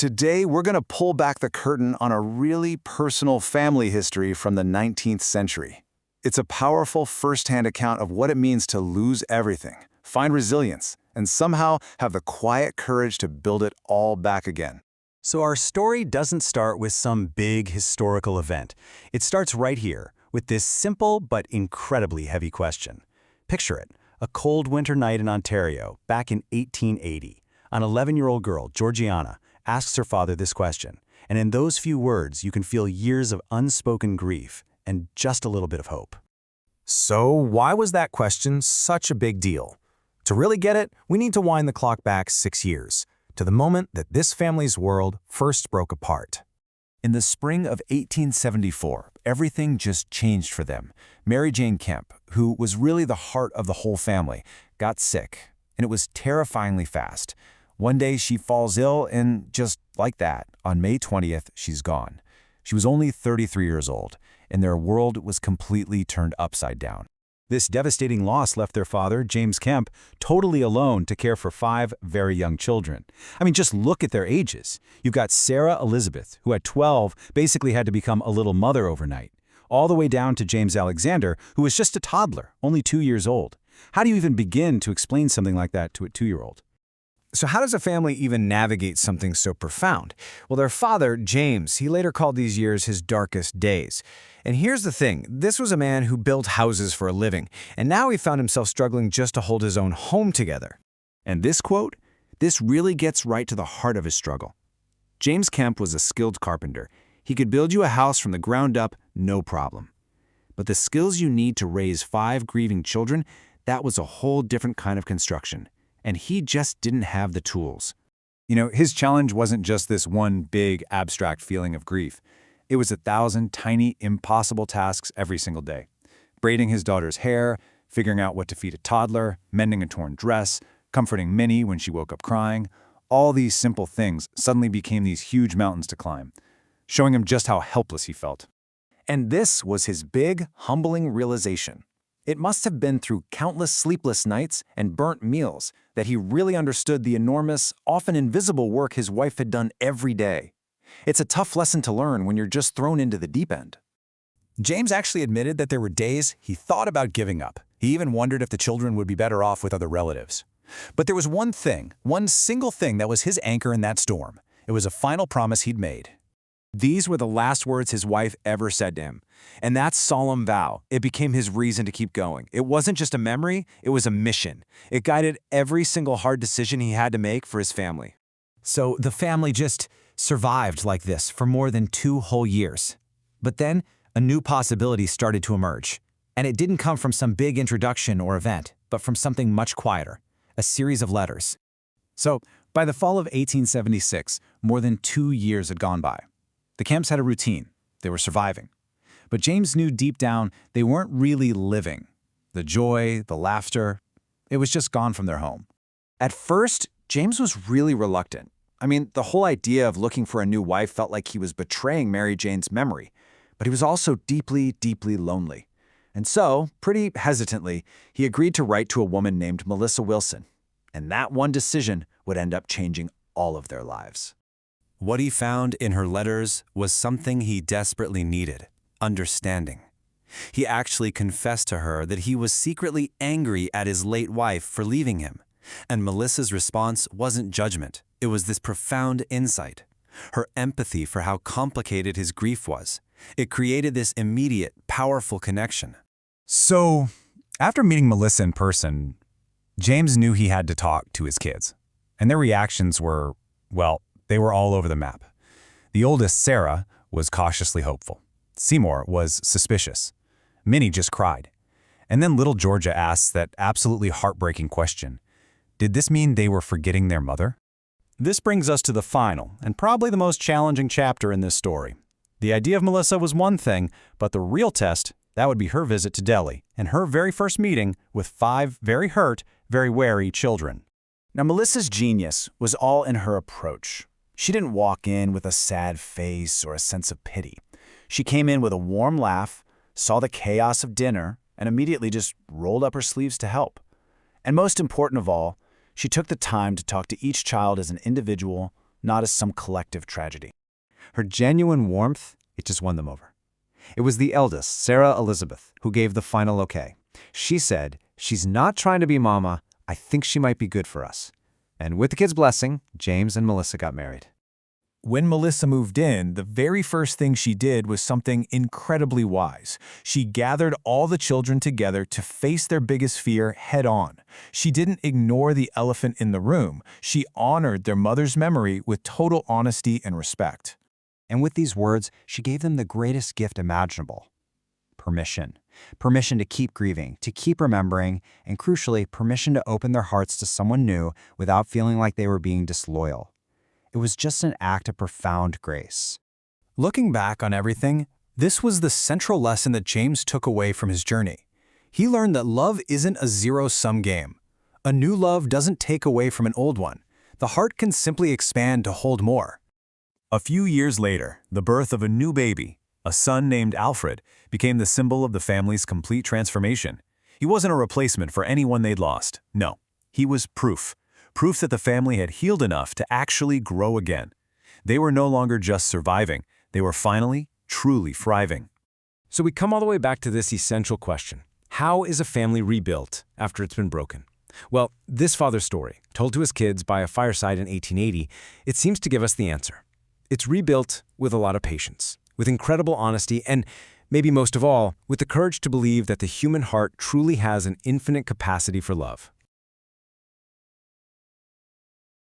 Today, we're going to pull back the curtain on a really personal family history from the 19th century. It's a powerful first-hand account of what it means to lose everything, find resilience, and somehow have the quiet courage to build it all back again. So our story doesn't start with some big historical event. It starts right here, with this simple but incredibly heavy question. Picture it, a cold winter night in Ontario, back in 1880. An 11-year-old girl, Georgiana, asks her father this question, and in those few words you can feel years of unspoken grief and just a little bit of hope. So why was that question such a big deal? To really get it, we need to wind the clock back 6 years, to the moment that this family's world first broke apart. In the spring of 1874, everything just changed for them. Mary Jane Kemp, who was really the heart of the whole family, got sick, and it was terrifyingly fast. One day she falls ill, and just like that, on May 20th, she's gone. She was only 33 years old, and their world was completely turned upside down. This devastating loss left their father, James Kemp, totally alone to care for 5 very young children. I mean, just look at their ages. You've got Sarah Elizabeth, who at 12 basically had to become a little mother overnight, all the way down to James Alexander, who was just a toddler, only 2 years old. How do you even begin to explain something like that to a 2-year-old? So how does a family even navigate something so profound? Well, their father, James, he later called these years his darkest days. And here's the thing, this was a man who built houses for a living, and now he found himself struggling just to hold his own home together. And this quote, this really gets right to the heart of his struggle. James Kemp was a skilled carpenter. He could build you a house from the ground up, no problem. But the skills you need to raise 5 grieving children, that was a whole different kind of construction. And he just didn't have the tools. You know, his challenge wasn't just this one big, abstract feeling of grief. It was 1,000 tiny, impossible tasks every single day. Braiding his daughter's hair, figuring out what to feed a toddler, mending a torn dress, comforting Minnie when she woke up crying. All these simple things suddenly became these huge mountains to climb, showing him just how helpless he felt. And this was his big, humbling realization. It must have been through countless sleepless nights and burnt meals that he really understood the enormous, often invisible work his wife had done every day. It's a tough lesson to learn when you're just thrown into the deep end. James actually admitted that there were days he thought about giving up. He even wondered if the children would be better off with other relatives. But there was one single thing that was his anchor in that storm. It was a final promise he'd made. These were the last words his wife ever said to him. And that solemn vow, it became his reason to keep going. It wasn't just a memory, it was a mission. It guided every single hard decision he had to make for his family. So the family just survived like this for more than 2 whole years. But then a new possibility started to emerge. And it didn't come from some big introduction or event, but from something much quieter, a series of letters. So, by the fall of 1876, more than 2 years had gone by. The Kemps had a routine. They were surviving. But James knew deep down they weren't really living. The joy, the laughter, it was just gone from their home. At first, James was really reluctant. I mean, the whole idea of looking for a new wife felt like he was betraying Mary Jane's memory. But he was also deeply, deeply lonely. And so, pretty hesitantly, he agreed to write to a woman named Melissa Wilson. And that one decision would end up changing all of their lives. What he found in her letters was something he desperately needed: understanding. He actually confessed to her that he was secretly angry at his late wife for leaving him. And Melissa's response wasn't judgment. It was this profound insight. Her empathy for how complicated his grief was. It created this immediate, powerful connection. So, after meeting Melissa in person, James knew he had to talk to his kids. And their reactions were, well, they were all over the map. The oldest, Sarah, was cautiously hopeful. Seymour was suspicious. Minnie just cried. And then little Georgia asked that absolutely heartbreaking question. Did this mean they were forgetting their mother? This brings us to the final, and probably the most challenging chapter in this story. The idea of Melissa was one thing, but the real test, that would be her visit to Delhi, and her very first meeting with 5 very hurt, very wary children. Now, Melissa's genius was all in her approach. She didn't walk in with a sad face or a sense of pity. She came in with a warm laugh, saw the chaos of dinner, and immediately just rolled up her sleeves to help. And most important of all, she took the time to talk to each child as an individual, not as some collective tragedy. Her genuine warmth, it just won them over. It was the eldest, Sarah Elizabeth, who gave the final okay. She said, "She's not trying to be mama. I think she might be good for us." And with the kids' blessing, James and Melissa got married. When Melissa moved in, the very first thing she did was something incredibly wise. She gathered all the children together to face their biggest fear head-on. She didn't ignore the elephant in the room. She honored their mother's memory with total honesty and respect. And with these words, she gave them the greatest gift imaginable: permission. Permission to keep grieving, to keep remembering, and crucially, permission to open their hearts to someone new without feeling like they were being disloyal. It was just an act of profound grace. Looking back on everything, this was the central lesson that James took away from his journey. He learned that love isn't a zero-sum game. A new love doesn't take away from an old one. The heart can simply expand to hold more. A few years later, the birth of a new baby, a son named Alfred, became the symbol of the family's complete transformation. He wasn't a replacement for anyone they'd lost. No, he was proof. Proof that the family had healed enough to actually grow again. They were no longer just surviving. They were finally, truly thriving. So we come all the way back to this essential question. How is a family rebuilt after it's been broken? Well, this father's story, told to his kids by a fireside in 1880, it seems to give us the answer. It's rebuilt with a lot of patience, with incredible honesty, and maybe most of all, with the courage to believe that the human heart truly has an infinite capacity for love.